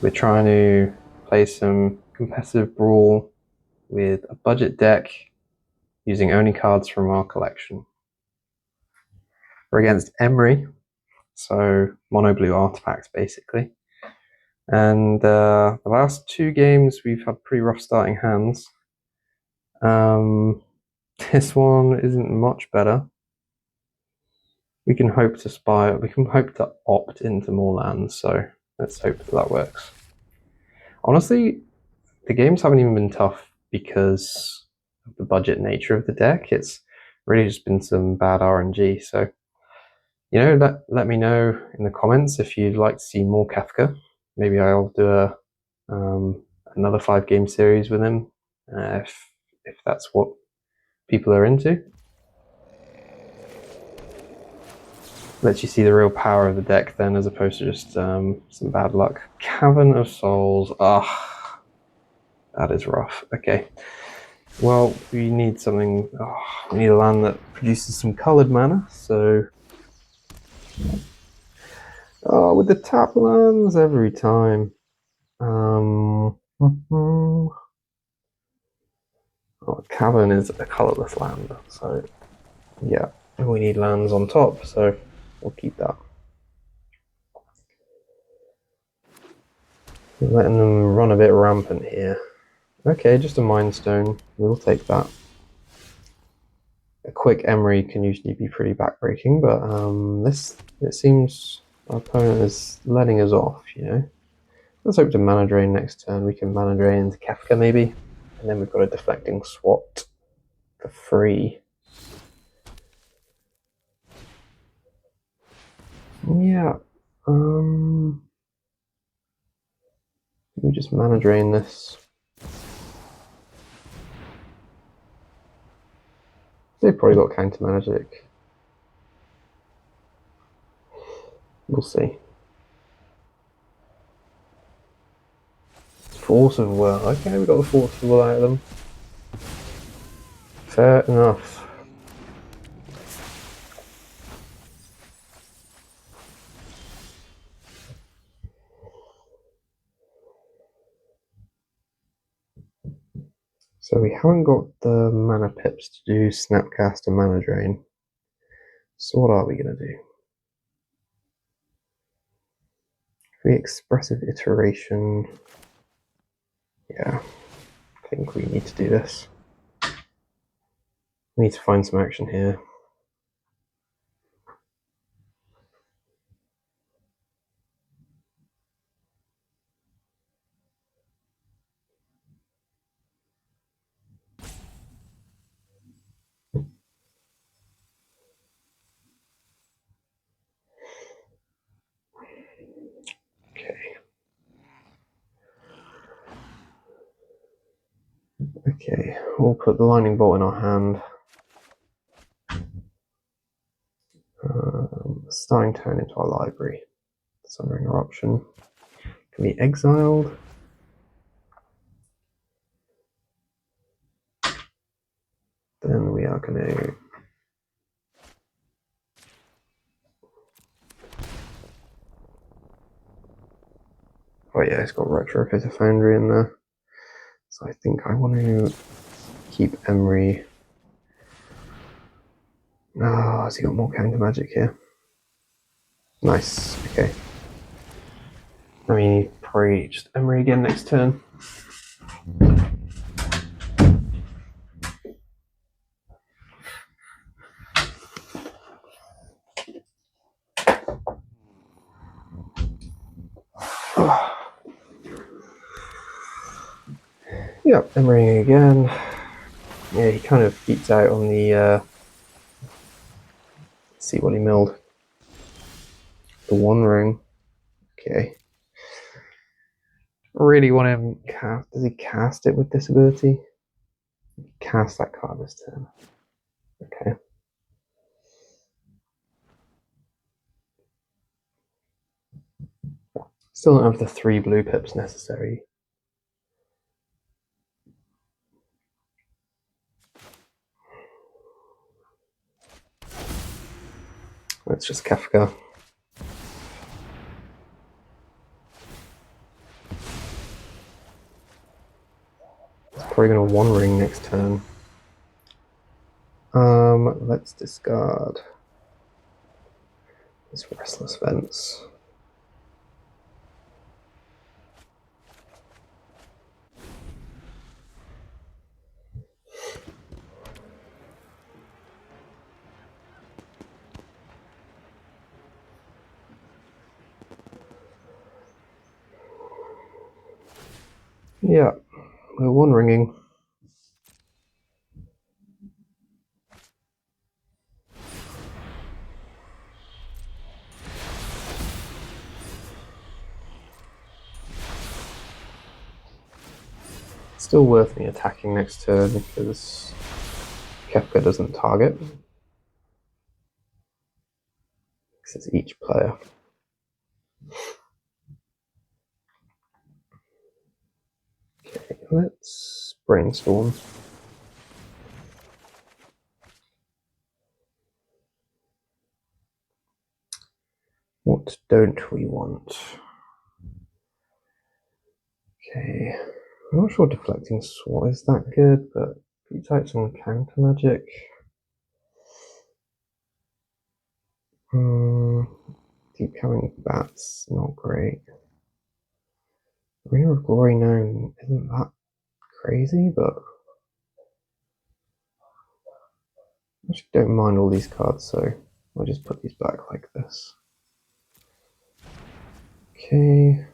We're trying to play some competitive brawl with a budget deck using only cards from our collection. We're against Emery, so mono blue artifacts basically. And the last 2 games we've had pretty rough starting hands. This one isn't much better. We can hope to opt into more lands, so let's hope that works. Honestly, the games haven't even been tough because of the budget nature of the deck. It's really just been some bad RNG, so let me know in the comments if you'd like to see more Kefka. Maybe I'll do another 5-game series with him if that's what people are into. Lets you see the real power of the deck then, as opposed to just some bad luck. Cavern of Souls. That is rough. Okay. Well, we need something. We need a land that produces some colored mana. So, with the tap lands every time. Cavern is a colorless land. So, yeah, we need lands on top. So, we'll keep that. Letting them run a bit rampant here. Okay, just a Mind Stone. We'll take that. A quick Emery can usually be pretty backbreaking, but it seems our opponent is letting us off, Let's hope to mana drain next turn. We can mana drain into Kefka maybe, and then we've got a deflecting swat for free. Yeah. We just mana drain this. They've probably got counter magic. We'll see. Force of Will. Okay, we got the Force of Will out of them. Fair enough. So we haven't got the mana pips to do Snapcast and Mana Drain. So what are we going to do? Expressive Iteration. Yeah, I think we need to do this. We need to find some action here. Okay, we'll put the lightning bolt in our hand. Starting turn into our library. Sundering eruption. Can be exiled. Then we are going to oh yeah, it's got Retrofit Foundry in there. So I think I want to keep Emery. Oh, has he got more counter magic here? Nice, okay. I mean, probably just Emery again next turn. Yep, Emery again. Yeah, he kind of beats out on the let's see what he milled. The One Ring. Okay. Really want him cast. Does he cast it with this ability? Cast that card this turn. Okay. Still don't have the 3 blue pips necessary. Let's just Kefka. It's probably going to One Ring next turn. Let's discard this Restless Fence. Yeah, we're One Ringing. Still worth me attacking next turn because Kefka doesn't target. This is each player. Okay, let's brainstorm. What don't we want? Okay, I'm not sure Deflecting Swat is that good, but he types on counter magic. Deep Coming Bats, not great. Arena of Glory now isn't that crazy, but I actually don't mind all these cards, so I'll just put these back like this. Okay.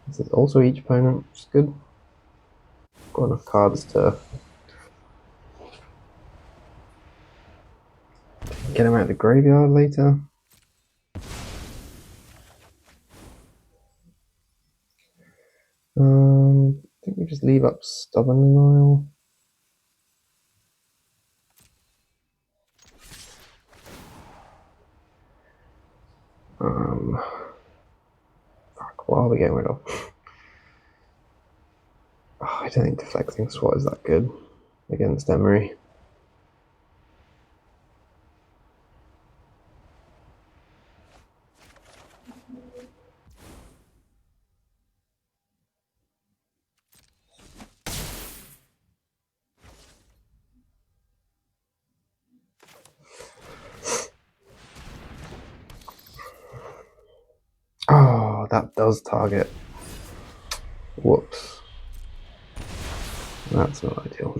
This is also each opponent, which is good. Got enough cards to get him out of the graveyard later. I think we just leave up Stubborn Denial. Fuck, what are we getting rid of? Oh, I don't think Deflecting Swat is that good against Emery. Oh, that does target. Whoops. That's not ideal.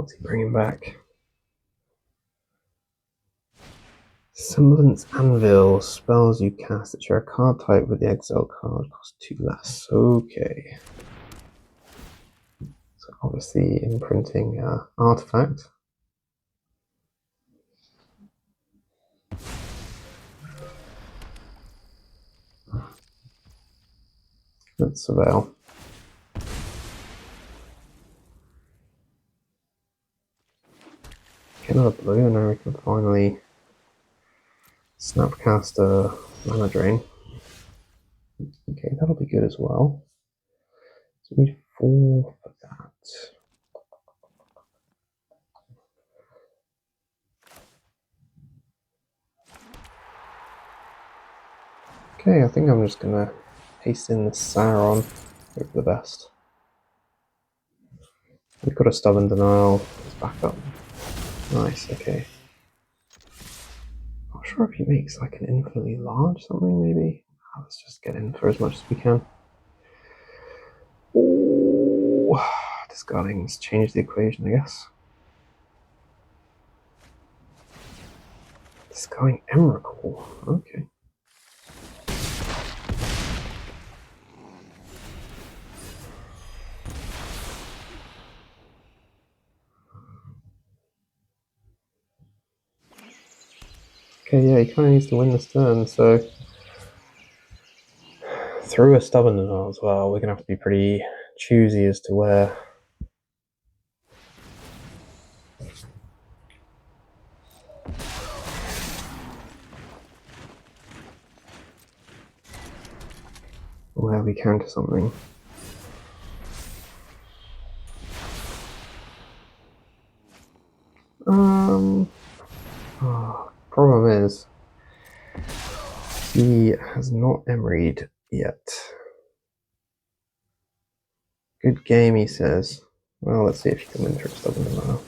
What's he bringing back? Semblance Anvil. Spells you cast that share a card type with the exile card cost 2 less. Okay. So obviously imprinting artifact. Let's surveil. Get another blue, and now we can finally snapcast a mana drain. Okay, that'll be good as well. So we need 4 for that. Okay, I think I'm just gonna paste in the Sauron. Hope for the best. We've got a Stubborn Denial. Let's back up. Nice, okay. Not sure if he makes like an infinitely large something, maybe. Let's just get in for as much as we can. Oh, discarding's changed the equation, I guess. Discarding Emrakul. Okay. Okay, yeah, he kind of needs to win this turn, so through a Stubborn Denial as well, we're going to have to be pretty choosy as to where. Where we counter something. Problem is, he has not Emried yet. Good game, he says. Well, let's see if you can win through Stubborn Denial.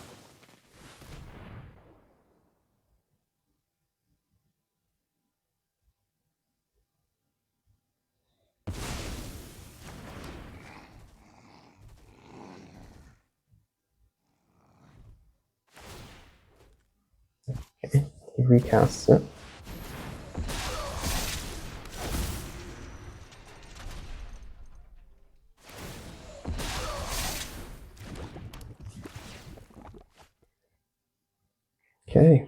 Okay, he recasts it. Okay,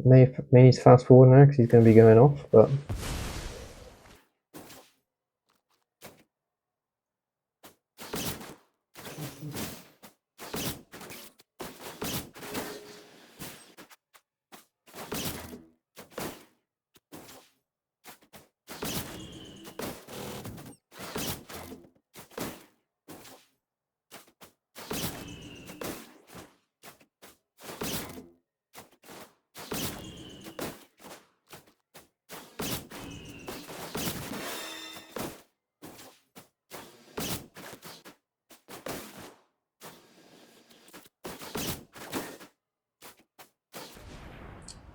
may need to fast forward now because he's going to be going off, but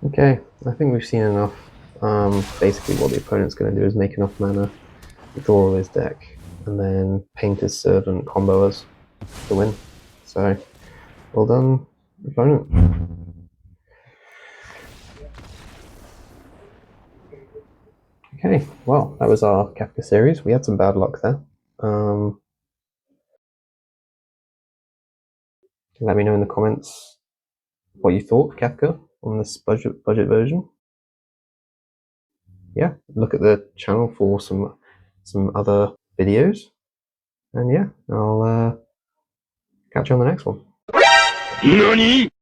okay, I think we've seen enough. Basically what the opponent's going to do is make enough mana, draw all his deck, and then paint his servant combo us to win. So, well done, opponent. Okay, well, that was our Kefka series. We had some bad luck there. Let me know in the comments what you thought of Kefka on this budget version. Yeah, look at the channel for some other videos. And yeah, I'll catch you on the next one. NANI?!